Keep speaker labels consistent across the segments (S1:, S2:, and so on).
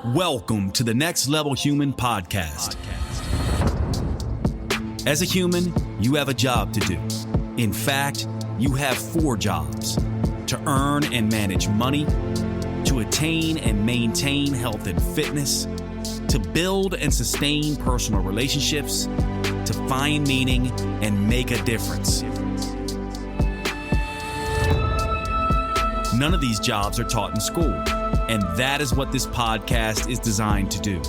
S1: Welcome to the Next Level Human podcast. As a human, you have a job to do. In fact, you have 4 jobs: to earn and manage money, to attain and maintain health and fitness, to build and sustain personal relationships, to find meaning and make a difference. None of these jobs are taught in school, and that is what this podcast is designed to do: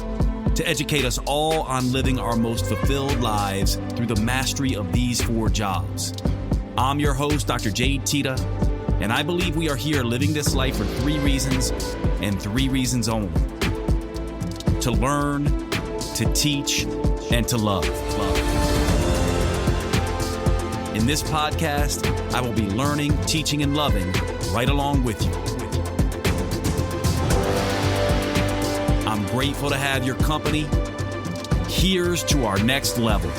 S1: to educate us all on living our most fulfilled lives through the mastery of these 4 jobs. I'm your host, Dr. Jade Teta, and I believe we are here living this life for 3 reasons, and 3 reasons only: to learn, to teach, and to love. In this podcast, I will be learning, teaching, and loving right along with you. I'm grateful to have your company. Here's to our next level.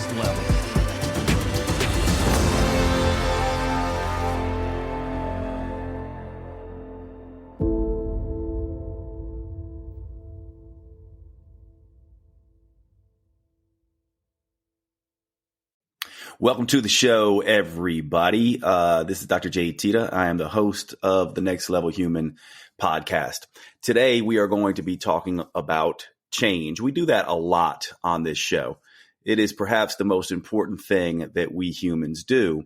S1: Welcome to the show, everybody. This is Dr. Jade Teta. I am the host of the Next Level Human podcast. Today, we are going to be talking about change. We do that a lot on this show. It is perhaps the most important thing that we humans do.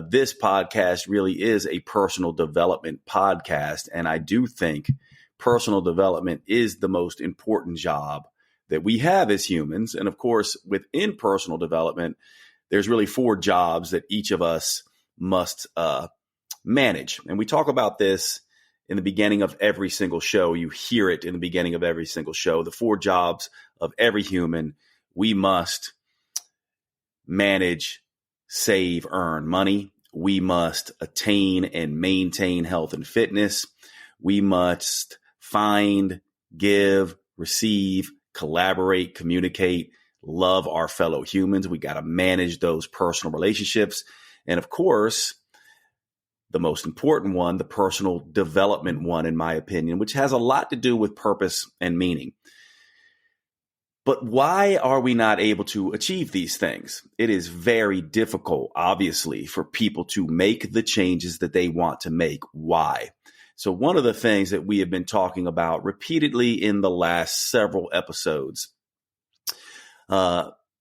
S1: This podcast really is a personal development podcast, and I do think personal development is the most important job that we have as humans. And of course, within personal development, there's really 4 jobs that each of us must manage. And we talk about this in the beginning of every single show. You hear it in the beginning of every single show. The 4 jobs of every human: we must manage, save, earn money. We must attain and maintain health and fitness. We must find, give, receive, collaborate, communicate, love our fellow humans. We got to manage those personal relationships. And of course, the most important one, the personal development one, in my opinion, which has a lot to do with purpose and meaning. But why are we not able to achieve these things? It is very difficult, obviously, for people to make the changes that they want to make. Why? So one of the things that we have been talking about repeatedly in the last several episodes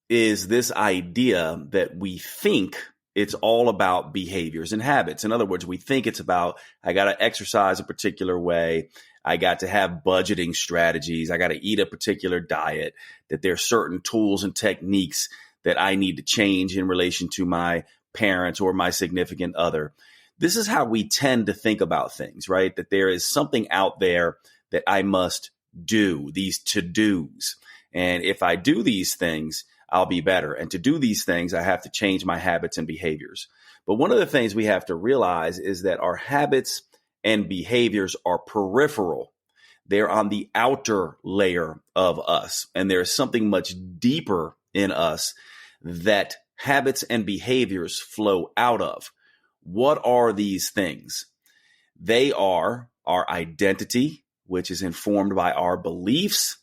S1: is this idea that we think it's all about behaviors and habits. In other words, we think it's about, I got to exercise a particular way. I got to have budgeting strategies. I got to eat a particular diet, that there's certain tools and techniques that I need to change in relation to my parents or my significant other. This is how we tend to think about things, right? That there is something out there that I must do, these to-dos. And if I do these things, I'll be better. And to do these things, I have to change my habits and behaviors. But one of the things we have to realize is that our habits and behaviors are peripheral. They're on the outer layer of us. And there's something much deeper in us that habits and behaviors flow out of. What are these things? They are our identity, which is informed by our beliefs,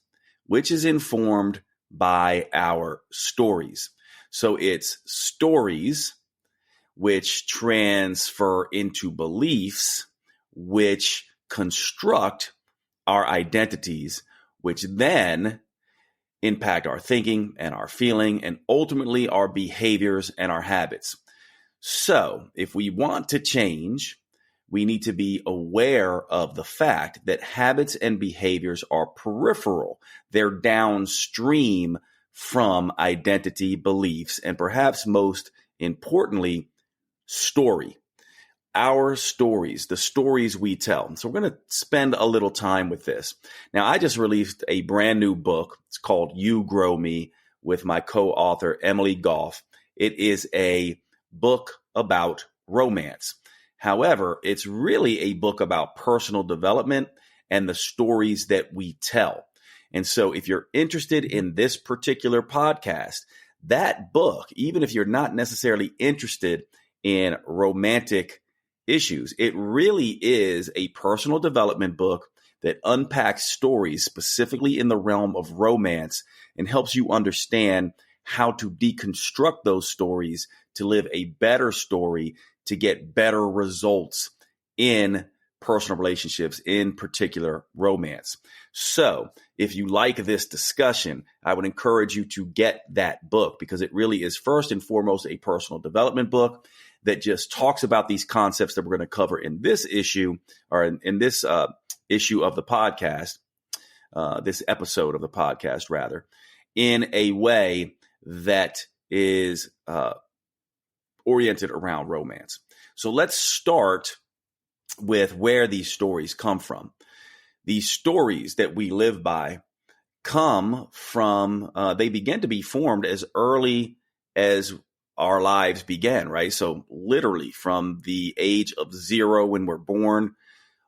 S1: which is informed by our stories. So it's stories which transfer into beliefs, which construct our identities, which then impact our thinking and our feeling and ultimately our behaviors and our habits. So if we want to change, we need to be aware of the fact that habits and behaviors are peripheral. They're downstream from identity, beliefs, and perhaps most importantly, story. Our stories, the stories we tell. So we're going to spend a little time with this. Now, I just released a brand new book. It's called You Grow Me with my co-author, Emily Goff. It is a book about romance. However, it's really a book about personal development and the stories that we tell. And so if you're interested in this particular podcast, that book, even if you're not necessarily interested in romantic issues, it really is a personal development book that unpacks stories specifically in the realm of romance and helps you understand how to deconstruct those stories to live a better story, to get better results in personal relationships, in particular romance. So if you like this discussion, I would encourage you to get that book, because it really is first and foremost a personal development book that just talks about these concepts that we're going to cover in this issue, or in this issue of the podcast, this episode of the podcast, rather, in a way that is oriented around romance. So let's start with where these stories come from. These stories that we live by come from, they begin to be formed as early as our lives began, right? So literally from the age of 0 when we're born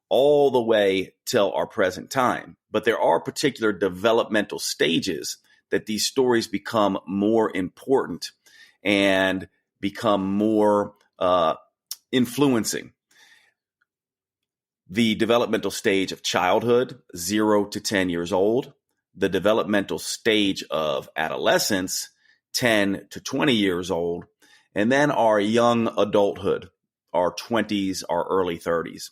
S1: all the way till our present time. But there are particular developmental stages that these stories become more important and become more influencing. The developmental stage of childhood, 0 to 10 years old. The developmental stage of adolescence, 10 to 20 years old. And then our young adulthood, our 20s, our early 30s.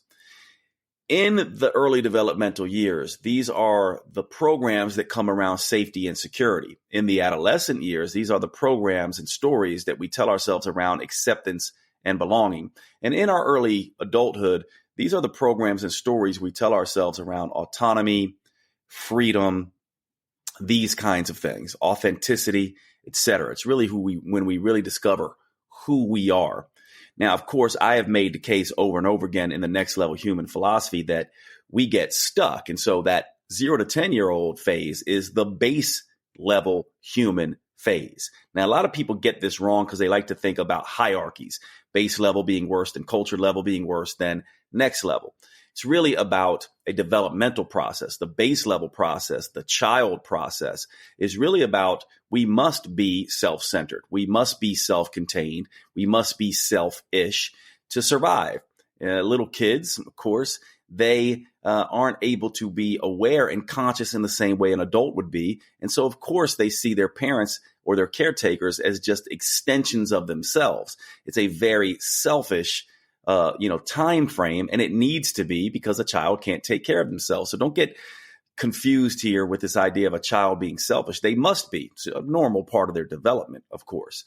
S1: In the early developmental years, these are the programs that come around safety and security. In the adolescent years, these are the programs and stories that we tell ourselves around acceptance and belonging. And in our early adulthood, these are the programs and stories we tell ourselves around autonomy, freedom, these kinds of things, authenticity, etc. It's really when we really discover who we are. Now, of course, I have made the case over and over again in the Next Level Human Philosophy that we get stuck. And so that 0 to 10-year-old phase is the base level human phase. Now, a lot of people get this wrong because they like to think about hierarchies, base level being worse than culture level being worse than next level. It's really about a developmental process. The base level process, the child process, is really about we must be self-centered. We must be self-contained. We must be selfish to survive. Little kids, of course, they aren't able to be aware and conscious in the same way an adult would be. And so, of course, they see their parents or their caretakers as just extensions of themselves. It's a very selfish time frame, and it needs to be, because a child can't take care of themselves. So don't get confused here with this idea of a child being selfish. They must be. It's a normal part of their development, of course.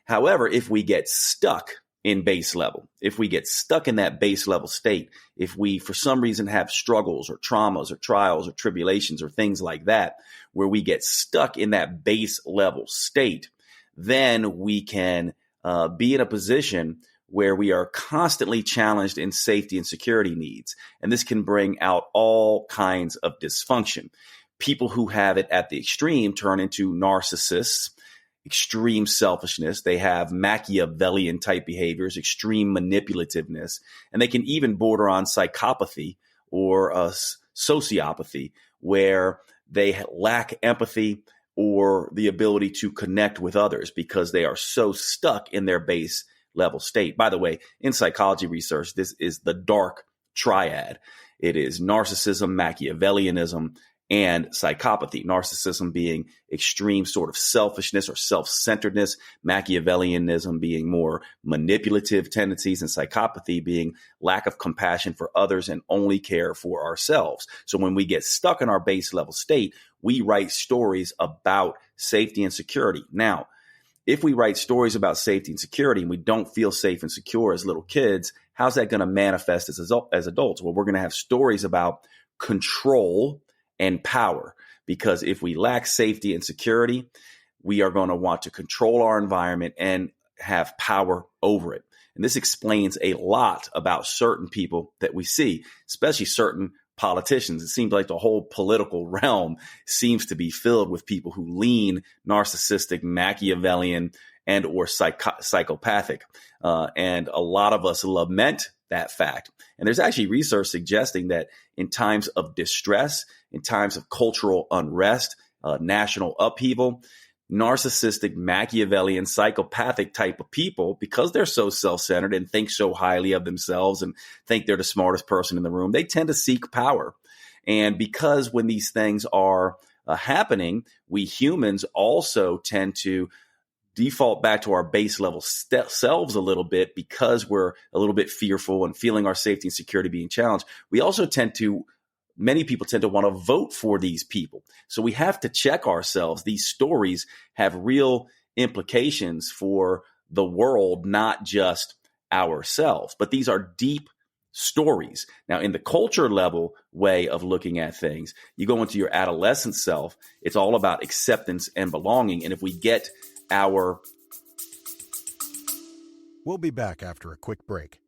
S1: However, if we get stuck in base level, if we get stuck in that base level state, if we for some reason have struggles or traumas or trials or tribulations or things like that, where we get stuck in that base level state, then we can be in a position where we are constantly challenged in safety and security needs. And this can bring out all kinds of dysfunction. People who have it at the extreme turn into narcissists, extreme selfishness. They have Machiavellian type behaviors, extreme manipulativeness, and they can even border on psychopathy or sociopathy, where they lack empathy or the ability to connect with others because they are so stuck in their base level state. By the way, in psychology research, this is the dark triad. It is narcissism, Machiavellianism, and psychopathy. Narcissism being extreme sort of selfishness or self-centeredness, Machiavellianism being more manipulative tendencies, and psychopathy being lack of compassion for others and only care for ourselves. So when we get stuck in our base level state, we write stories about safety and security. Now, if we write stories about safety and security and we don't feel safe and secure as little kids, how's that going to manifest as adults? Well, we're going to have stories about control and power, because if we lack safety and security, we are going to want to control our environment and have power over it. And this explains a lot about certain people that we see, especially certain politicians. It seems like the whole political realm seems to be filled with people who lean narcissistic, Machiavellian, and or psychopathic. And a lot of us lament that fact. And there's actually research suggesting that in times of distress, in times of cultural unrest, national upheaval, narcissistic, Machiavellian, psychopathic type of people, because they're so self-centered and think so highly of themselves and think they're the smartest person in the room, they tend to seek power. And because when these things are happening, we humans also tend to default back to our base level selves a little bit because we're a little bit fearful and feeling our safety and security being challenged. We also many people tend to want to vote for these people. So we have to check ourselves. These stories have real implications for the world, not just ourselves. But these are deep stories. Now, in the culture level way of looking at things, you go into your adolescent self, it's all about acceptance and belonging. And if we get our...
S2: We'll be back after a quick break.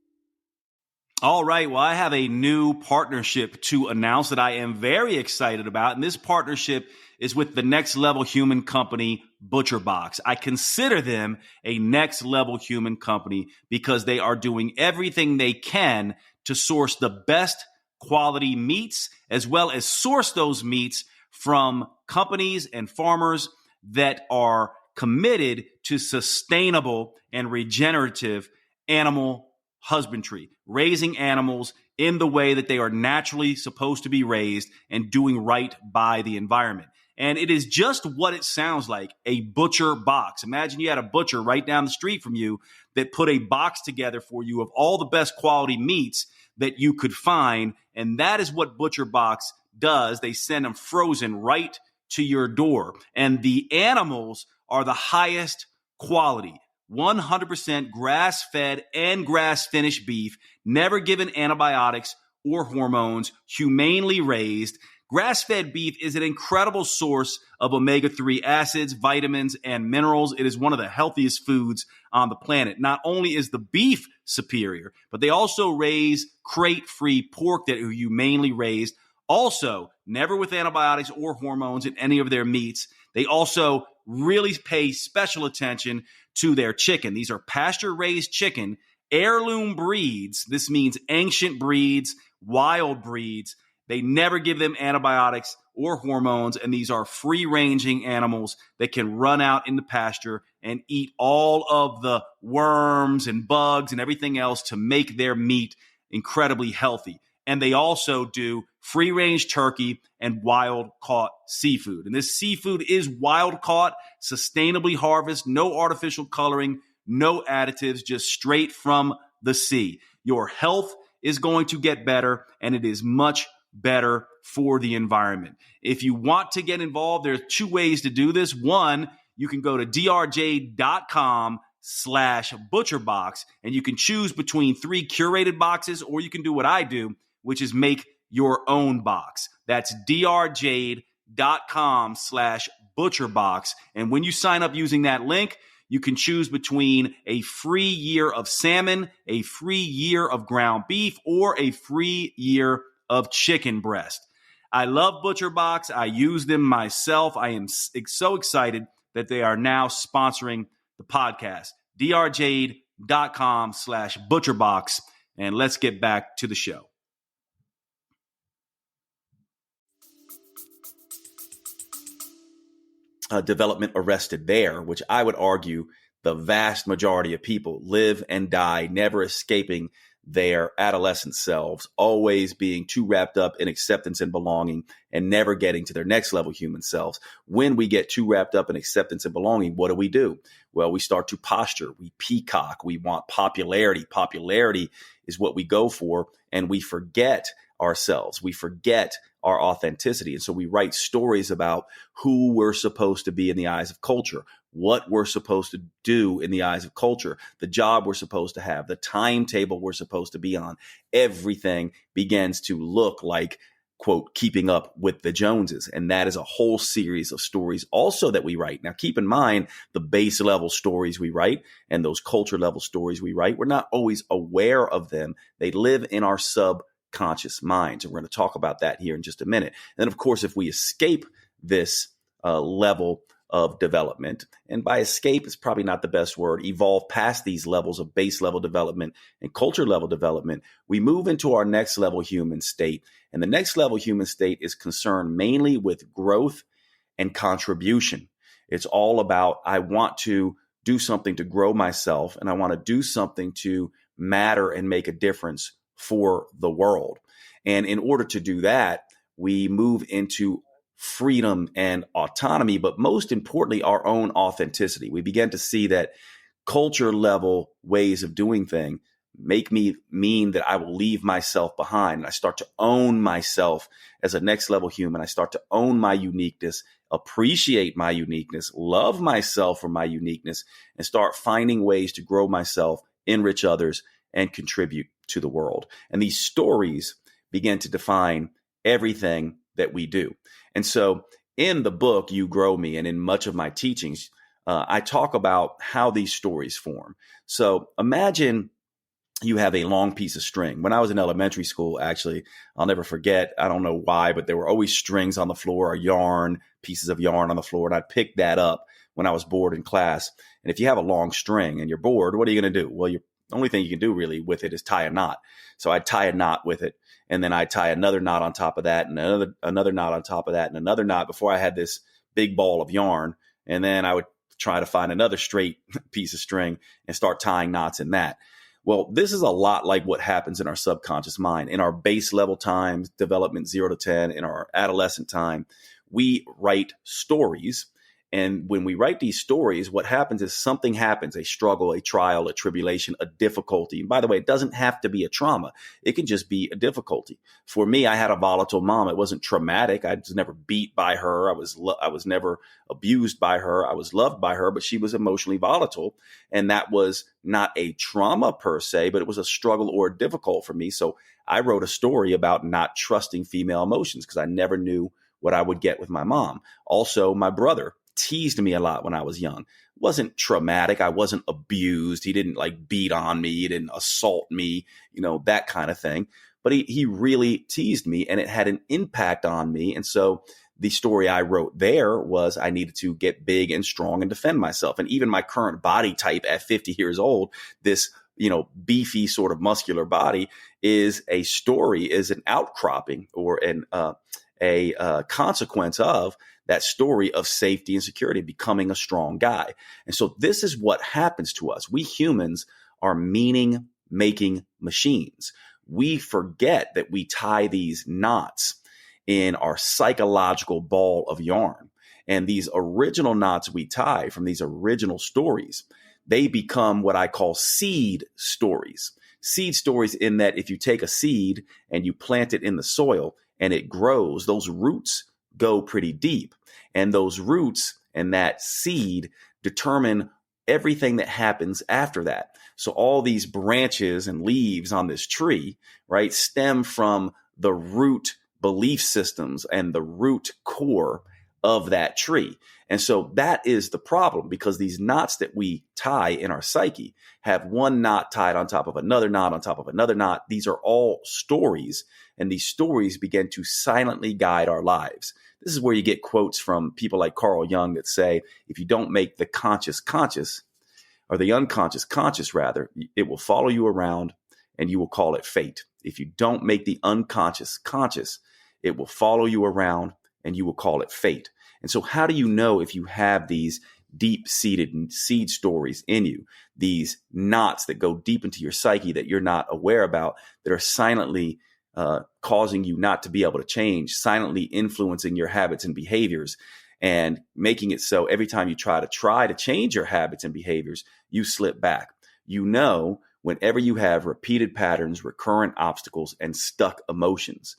S3: All right. Well, I have a new partnership to announce that I am very excited about. And this partnership is with the next level human company, ButcherBox. I consider them a next level human company because they are doing everything they can to source the best quality meats, as well as source those meats from companies and farmers that are committed to sustainable and regenerative animal husbandry, raising animals in the way that they are naturally supposed to be raised and doing right by the environment. And it is just what it sounds like, a butcher box. Imagine you had a butcher right down the street from you that put a box together for you of all the best quality meats that you could find. And that is what ButcherBox does. They send them frozen right to your door. And the animals are the highest quality. 100% grass-fed and grass-finished beef, never given antibiotics or hormones, humanely raised. Grass-fed beef is an incredible source of omega-3 acids, vitamins, and minerals. It is one of the healthiest foods on the planet. Not only is the beef superior, but they also raise crate-free pork that are humanely raised. Also, never with antibiotics or hormones in any of their meats. They also really pay special attention to their chicken. These are pasture-raised chicken, heirloom breeds. This means ancient breeds, wild breeds. They never give them antibiotics or hormones, and these are free-ranging animals that can run out in the pasture and eat all of the worms and bugs and everything else to make their meat incredibly healthy. And they also do free-range turkey and wild-caught seafood. And this seafood is wild-caught, sustainably harvested, no artificial coloring, no additives, just straight from the sea. Your health is going to get better, and it is much better for the environment. If you want to get involved, there are two ways to do this. One, you can go to drj.com/butcherbox, and you can choose between 3 curated boxes, or you can do what I do, which is make your own box. That's drjade.com/butcherbox. And when you sign up using that link, you can choose between a free year of salmon, a free year of ground beef, or a free year of chicken breast. I love ButcherBox. I use them myself. I am so excited that they are now sponsoring the podcast. drjade.com/butcherbox. And let's get back to the show.
S1: Development arrested there, which I would argue the vast majority of people live and die, never escaping their adolescent selves, always being too wrapped up in acceptance and belonging and never getting to their next level human selves. When we get too wrapped up in acceptance and belonging, what do? Well, we start to posture. We peacock. We want popularity. Popularity is what we go for, and we forget ourselves. We forget our authenticity. And so we write stories about who we're supposed to be in the eyes of culture, what we're supposed to do in the eyes of culture, the job we're supposed to have, the timetable we're supposed to be on. Everything begins to look like, quote, keeping up with the Joneses. And that is a whole series of stories also that we write. Now, keep in mind the base level stories we write and those culture level stories we write. We're not always aware of them. They live in our subconscious minds. And we're going to talk about that here in just a minute. And then, of course, if we escape this level of development, and by escape is probably not the best word, evolve past these levels of base level development and culture level development, we move into our next level human state. And the next level human state is concerned mainly with growth and contribution. It's all about, I want to do something to grow myself, and I want to do something to matter and make a difference for the world. And in order to do that, we move into freedom and autonomy, but most importantly, our own authenticity. We begin to see that culture level ways of doing things make me mean that I will leave myself behind. And I start to own myself as a next level human. I start to own my uniqueness, appreciate my uniqueness, love myself for my uniqueness, and start finding ways to grow myself, enrich others, and contribute to the world. And these stories begin to define everything that we do. And so in the book, You Grow Me, and in much of my teachings, I talk about how these stories form. So imagine you have a long piece of string. When I was in elementary school, actually, I'll never forget, I don't know why, but there were always strings on the floor, or yarn, pieces of yarn on the floor. And I'd pick that up when I was bored in class. And if you have a long string and you're bored, what are you going to do? Well, the only thing you can do really with it is tie a knot. So I'd tie a knot with it. And then I'd tie another knot on top of that, and another knot on top of that, and another knot before I had this big ball of yarn. And then I would try to find another straight piece of string and start tying knots in that. Well, this is a lot like what happens in our subconscious mind. In our base level times, development 0 to 10, in our adolescent time, we write stories. And when we write these stories, what happens is something happens, a struggle, a trial, a tribulation, a difficulty. And by the way, it doesn't have to be a trauma. It can just be a difficulty. For me, I had a volatile mom. It wasn't traumatic. I was never beat by her. I was never abused by her. I was loved by her, but she was emotionally volatile. And that was not a trauma per se, but it was a struggle or difficult for me. So I wrote a story about not trusting female emotions because I never knew what I would get with my mom. Also, my brother teased me a lot when I was young. It wasn't traumatic. I wasn't abused. He didn't beat on me. He didn't assault me, that kind of thing. But he really teased me, and it had an impact on me. And so the story I wrote there was I needed to get big and strong and defend myself. And even my current body type at 50 years old, this beefy sort of muscular body is an outcropping or a consequence of that story of safety and security, becoming a strong guy. And so this is what happens to us. We humans are meaning-making machines. We forget that we tie these knots in our psychological ball of yarn. And these original knots we tie from these original stories, they become what I call seed stories. Seed stories in that if you take a seed and you plant it in the soil and it grows, those roots go pretty deep. And those roots and that seed determine everything that happens after that. So all these branches and leaves on this tree, right, stem from the root belief systems and the root core of that tree. And so that is the problem, because these knots that we tie in our psyche have one knot tied on top of another knot on top of another knot. These are all stories, and these stories begin to silently guide our lives. This is where you get quotes from people like Carl Jung that say, if you don't make the conscious conscious, or the unconscious conscious rather, it will follow you around and you will call it fate. If you don't make the unconscious conscious, it will follow you around and you will call it fate. And so how do you know if you have these deep-seated seed stories in you, these knots that go deep into your psyche that you're not aware about, that are silently causing you not to be able to change, silently influencing your habits and behaviors, and making it so every time you try to change your habits and behaviors, you slip back. Whenever you have repeated patterns, recurrent obstacles, and stuck emotions,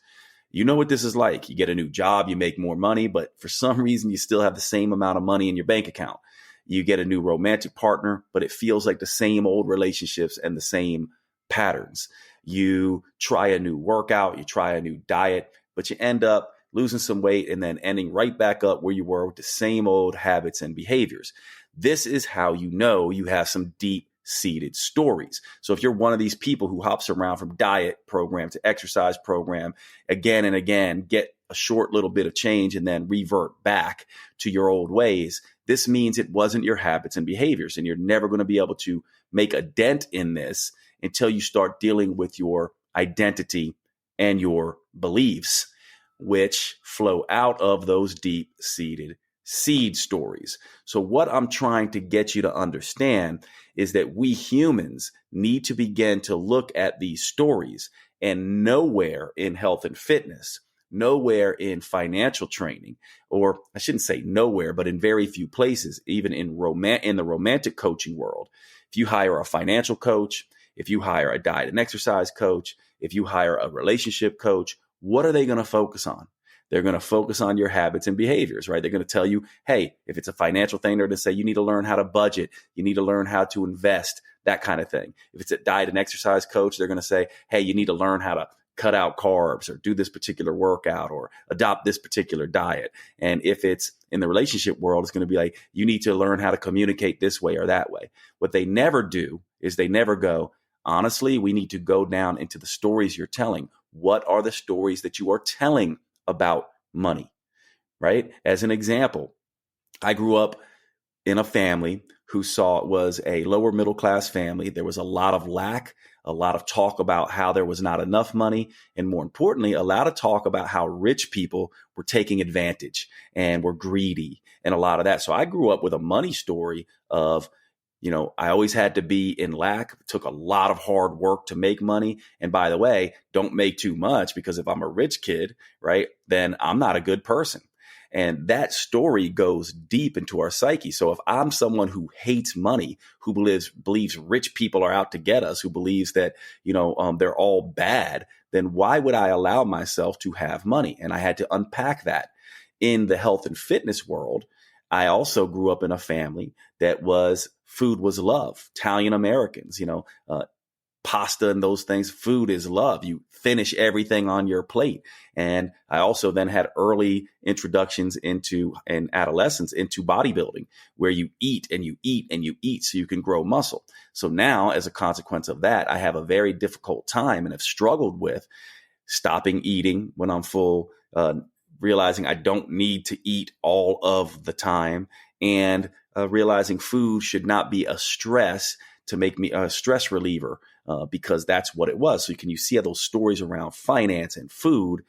S1: you know what this is like. You get a new job, you make more money, but for some reason you still have the same amount of money in your bank account. You get a new romantic partner, but it feels like the same old relationships and the same patterns. You try a new workout, you try a new diet, but you end up losing some weight and then ending right back up where you were with the same old habits and behaviors. This is how you know you have some deep-seated stories. So if you're one of these people who hops around from diet program to exercise program again and again, get a short little bit of change and then revert back to your old ways, this means it wasn't your habits and behaviors, and you're never going to be able to make a dent in this until you start dealing with your identity and your beliefs, which flow out of those deep-seated seed stories. So what I'm trying to get you to understand is that we humans need to begin to look at these stories, and nowhere in health and fitness, nowhere in financial training, or I shouldn't say nowhere, but in very few places, even in the romantic coaching world. If you hire a financial coach, if you hire a diet and exercise coach, if you hire a relationship coach, what are they going to focus on? They're going to focus on your habits and behaviors, right? They're going to tell you, hey, if it's a financial thing, they're going to say, you need to learn how to budget. You need to learn how to invest, that kind of thing. If it's a diet and exercise coach, they're going to say, hey, you need to learn how to cut out carbs or do this particular workout or adopt this particular diet. And if it's in the relationship world, it's going to be like, you need to learn how to communicate this way or that way. What they never do is they never go, honestly, we need to go down into the stories you're telling. What are the stories that you are telling about money, right? As an example, I grew up in a family who was a lower middle class family. There was a lot of lack, a lot of talk about how there was not enough money, and more importantly, a lot of talk about how rich people were taking advantage and were greedy and a lot of that. So I grew up with a money story of, I always had to be in lack. It took a lot of hard work to make money. And by the way, don't make too much, because if I'm a rich kid, right, then I'm not a good person. And that story goes deep into our psyche. So if I'm someone who hates money, who believes rich people are out to get us, who believes that, they're all bad, then why would I allow myself to have money? And I had to unpack that. In the health and fitness world, I also grew up in a family that food was love. Italian Americans, pasta and those things. Food is love. You finish everything on your plate. And I also then had early introductions and adolescence into bodybuilding, where you eat and you eat and you eat so you can grow muscle. So now, as a consequence of that, I have a very difficult time and have struggled with stopping eating when I'm full, realizing I don't need to eat all of the time, and realizing food should not be a stress to make me a stress reliever, because that's what it was. So you see how those stories around finance and food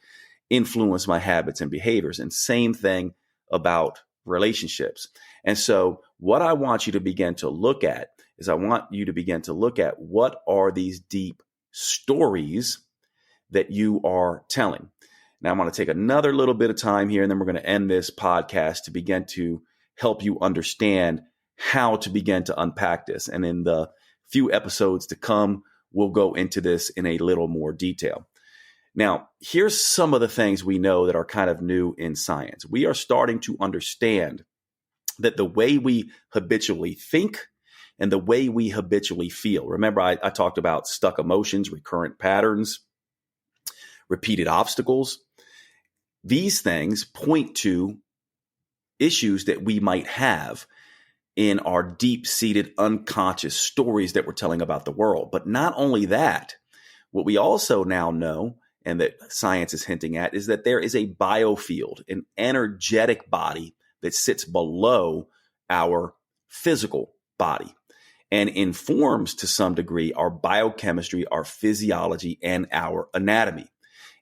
S1: influence my habits and behaviors, and same thing about relationships. And so what I want you to begin to look at is what are these deep stories that you are telling. Now, I'm going to take another little bit of time here, and then we're going to end this podcast to begin to help you understand how to begin to unpack this. And in the few episodes to come, we'll go into this in a little more detail. Now, here's some of the things we know that are kind of new in science. We are starting to understand that the way we habitually think and the way we habitually feel. Remember, I talked about stuck emotions, recurrent patterns, repeated obstacles. These things point to issues that we might have in our deep-seated unconscious stories that we're telling about the world. But not only that, what we also now know, and that science is hinting at, is that there is a biofield, an energetic body that sits below our physical body and informs to some degree our biochemistry, our physiology, and our anatomy.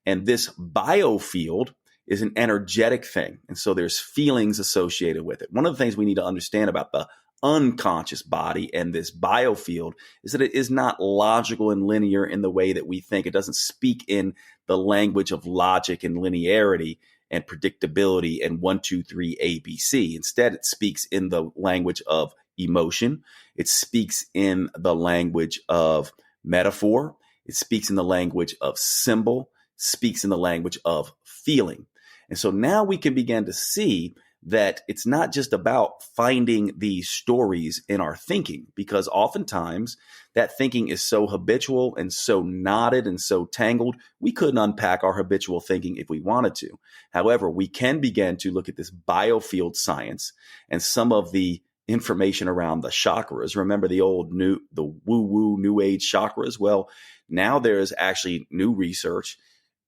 S1: And this biofield is an energetic thing. And so there's feelings associated with it. One of the things we need to understand about the unconscious body and this biofield is that it is not logical and linear in the way that we think. It doesn't speak in the language of logic and linearity and predictability and 1, 2, 3, ABC. Instead, it speaks in the language of emotion. It speaks in the language of metaphor. It speaks in the language of symbol, speaks in the language of feeling. And so now we can begin to see that it's not just about finding these stories in our thinking, because oftentimes that thinking is so habitual and so knotted and so tangled, we couldn't unpack our habitual thinking if we wanted to. However, we can begin to look at this biofield science and some of the information around the chakras. Remember the woo-woo new age chakras? Well, now there's actually new research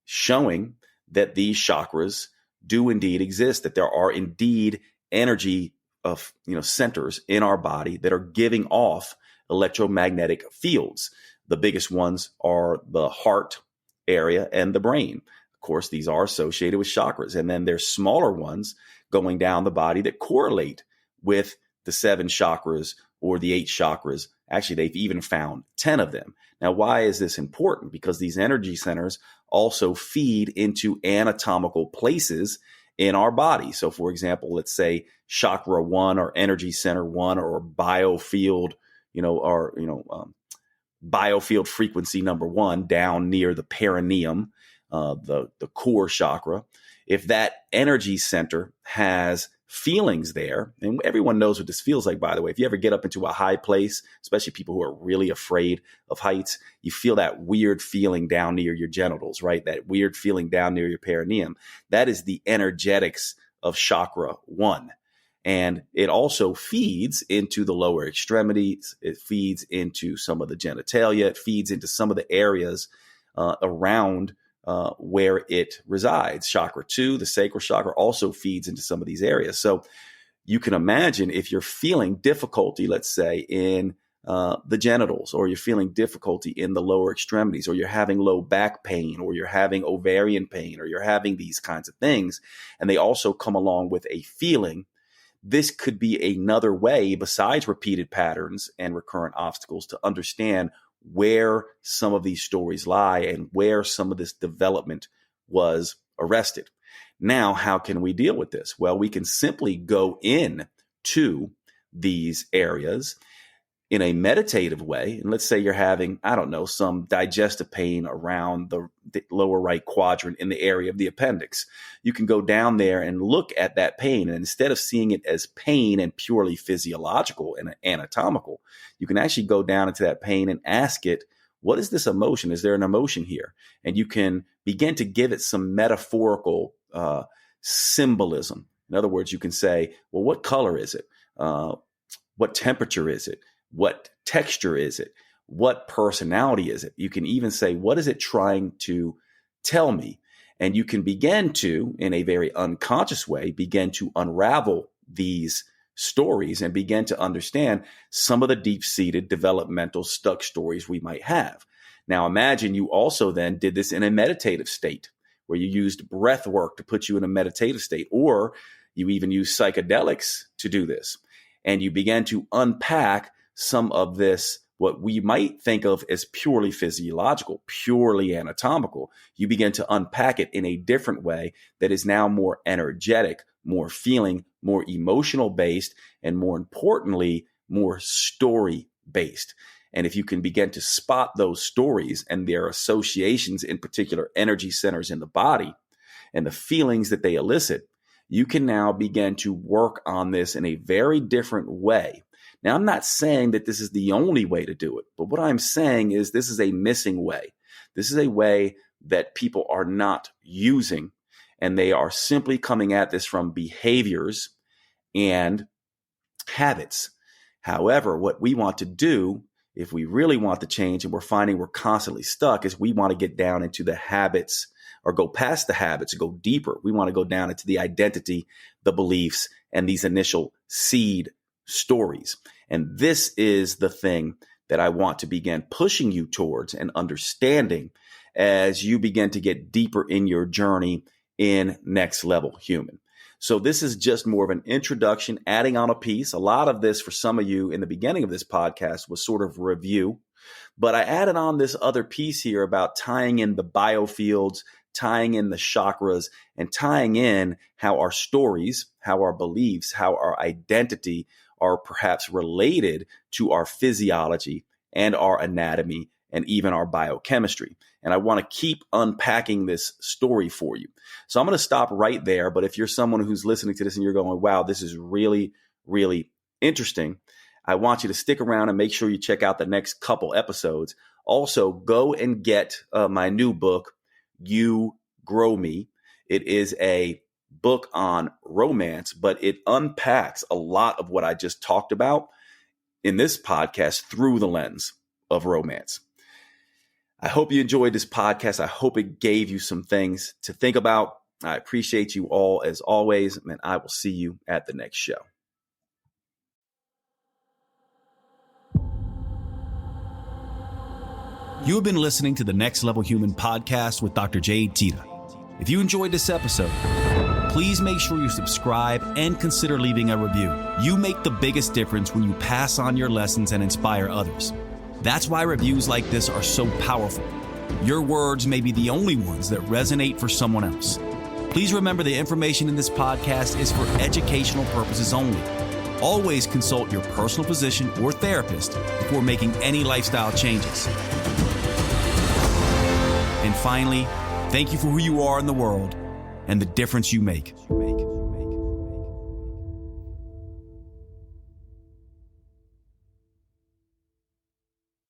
S1: showing that these chakras do indeed exist, that there are indeed energy of centers in our body that are giving off electromagnetic fields. The biggest ones are the heart area and the brain. Of course, these are associated with chakras. And then there's smaller ones going down the body that correlate with the 7 chakras or the 8 chakras. Actually, they've even found 10 of them. Now, why is this important? Because these energy centers also feed into anatomical places in our body. So for example, let's say chakra 1 or energy center 1 or biofield, biofield frequency number 1 down near the perineum, the core chakra. If that energy center has feelings there, and everyone knows what this feels like, by the way. If you ever get up into a high place, especially people who are really afraid of heights, you feel that weird feeling down near your genitals, right? That weird feeling down near your perineum. That is the energetics of chakra 1. And it also feeds into the lower extremities. It feeds into some of the genitalia. It feeds into some of the areas around where it resides. Chakra 2, the sacral chakra, also feeds into some of these areas. So you can imagine if you're feeling difficulty, let's say, in the genitals, or you're feeling difficulty in the lower extremities, or you're having low back pain, or you're having ovarian pain, or you're having these kinds of things, and they also come along with a feeling. This could be another way, besides repeated patterns and recurrent obstacles, to understand where some of these stories lie and where some of this development was arrested. Now, how can we deal with this? Well, we can simply go in to these areas in a meditative way. And let's say you're having, some digestive pain around the lower right quadrant in the area of the appendix. You can go down there and look at that pain. And instead of seeing it as pain and purely physiological and anatomical, you can actually go down into that pain and ask it, what is this emotion? Is there an emotion here? And you can begin to give it some metaphorical symbolism. In other words, you can say, well, what color is it? What temperature is it? What texture is it? What personality is it? You can even say, what is it trying to tell me? And you can begin to, in a very unconscious way, begin to unravel these stories and begin to understand some of the deep-seated developmental stuck stories we might have. Now, imagine you also then did this in a meditative state, where you used breath work to put you in a meditative state, or you even use psychedelics to do this. And you began to unpack some of this, what we might think of as purely physiological, purely anatomical. You begin to unpack it in a different way that is now more energetic, more feeling, more emotional based, and more importantly, more story based. And if you can begin to spot those stories and their associations in particular energy centers in the body and the feelings that they elicit, you can now begin to work on this in a very different way. Now, I'm not saying that this is the only way to do it, but what I'm saying is this is a missing way. This is a way that people are not using, and they are simply coming at this from behaviors and habits. However, what we want to do, if we really want to change, and we're finding we're constantly stuck, is we want to get down into the habits, or go past the habits, go deeper. We want to go down into the identity, the beliefs, and these initial seed stories. And this is the thing that I want to begin pushing you towards and understanding as you begin to get deeper in your journey in Next Level Human. So this is just more of an introduction, adding on a piece. A lot of this for some of you in the beginning of this podcast was sort of review, but I added on this other piece here about tying in the biofields, tying in the chakras, and tying in how our stories, how our beliefs, how our identity are perhaps related to our physiology and our anatomy and even our biochemistry. And I want to keep unpacking this story for you. So I'm going to stop right there. But if you're someone who's listening to this and you're going, wow, this is really, really interesting, I want you to stick around and make sure you check out the next couple episodes. Also, go and get my new book, You Grow Me. It is a book on romance, but it unpacks a lot of what I just talked about in this podcast through the lens of romance. I hope you enjoyed this podcast. I hope it gave you some things to think about. I appreciate you all as always, and I will see you at the next show.
S3: You have been listening to the Next Level Human podcast with Dr. Jade Teta. If you enjoyed this episode, please make sure you subscribe and consider leaving a review. You make the biggest difference when you pass on your lessons and inspire others. That's why reviews like this are so powerful. Your words may be the only ones that resonate for someone else. Please remember the information in this podcast is for educational purposes only. Always consult your personal physician or therapist before making any lifestyle changes. And finally, thank you for who you are in the world and the difference you make.